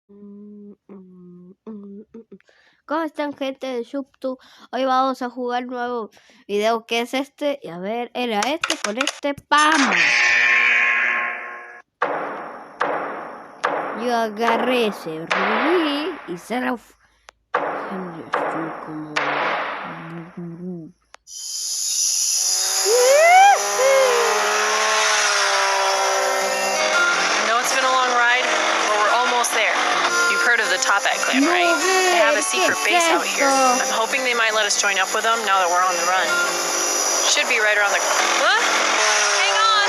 ¿Cómo están, gente de YouTube? Hoy vamos a jugar un nuevo video que es este. Y a ver, era este con este ¡pam! Yo agarré ese rubí y se lo... Yo estoy como... The Topat clan, right? They have a secret base out here. I'm hoping they might let us join up with them now that we're on the run. Should be right around the... Huh? Hang on!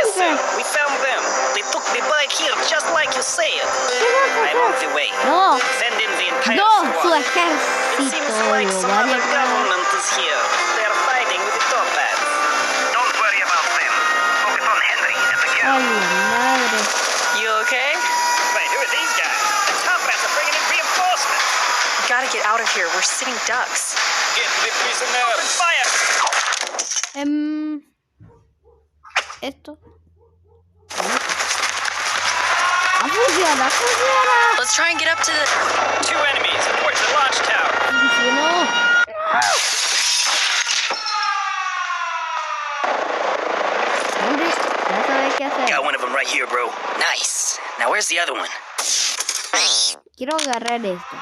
Listen, we found them. They took the bike here just like you said. I'm on the way. No. Send in the entire No, su squad. It ejército. seems like some other government is here. They're fighting with the Topats. Don't worry about them. Focus on Henry and the girl. Ay, madre. You okay? Wait, who are these guys? The Topats are bringing in reinforcements. We gotta get out of here. We're sitting ducks. Get the prisoners. Open fire. Esto. Funciona. Let's try and get up to the... Two enemies towards the launch tower. Funcionó. Hombre, ya sabes qué hacer. Got one of them right here, bro. Nice. Now where's the other one? Quiero agarrar esto.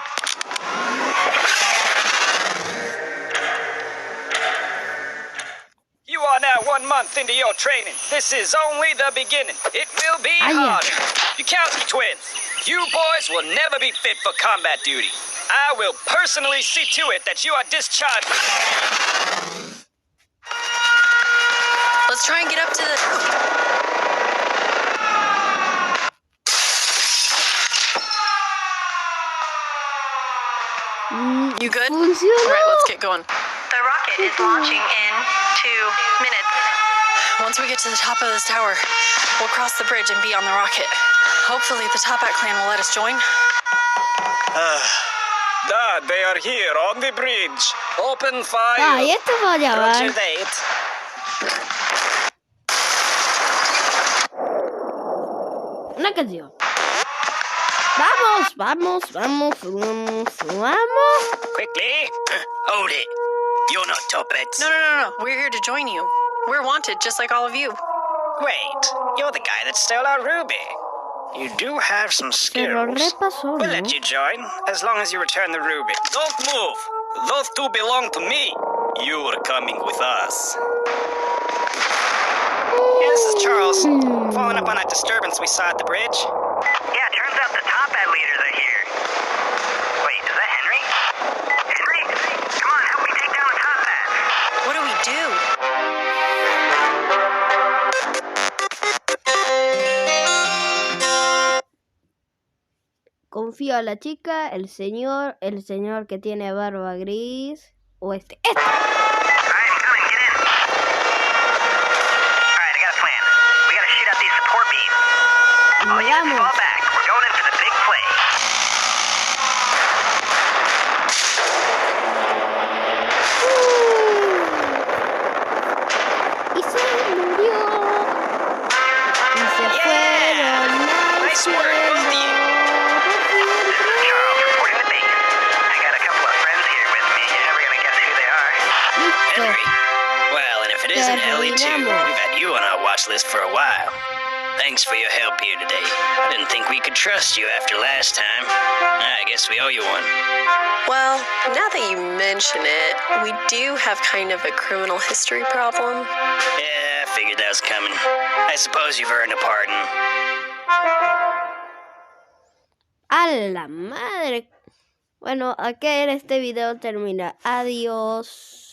You are now 1 month into your training. This is only the beginning. It will be harder. Bukowski twins, you boys will never be fit for combat duty. I will personally see to it that you are discharged. Let's try and get up to the... You good? Funcionó. Alright, let's get going. The rocket is launching in 2 minutes. Once we get to the top of this tower, we'll cross the bridge and be on the rocket. Hopefully the Topat clan will let us join. Dad, they are here on the bridge. Open fire. Ay, esto va a llevar. Roger that. Una canción. Vamos. Quickly. Hold it. You're not Topats. No. We're here to join you. We're wanted, just like all of you. Wait, you're the guy that stole our ruby. You do have some Se lo skills. repasó, We'll ¿no? let you join, as long as you return the ruby. Don't move. Those two belong to me. You are coming with us. Yeah, this is Charles. Following up on that disturbance we saw at the bridge. Yeah, turns out the Topat leaders are here. Wait, is that Henry? Henry? Come on, help me take down the Topats. What do we do? Confío a la chica, el señor que tiene barba gris, o este. Alright, I'm coming, get in. Alright, I got a plan. We gotta shoot out these support beams. All you Vamos. fall back. We're going in for the big play. Y se murió. Y se fueron al Nice work, both of you. Charles, reporting the base. I got a couple of friends here with me. You're never gonna guess who they are. Listo. Henry. Well, and if it isn't Ellie too, Terminamos. we've had you on our watch list for a while. Thanks for your help here today. I didn't think we could trust you after last time. I guess we owe you one. Well, now that you mention it, we do have kind of a criminal history problem. Yeah, I figured that was coming. I suppose you've earned a pardon. A la madre. Bueno, aquí este video termina. Adiós.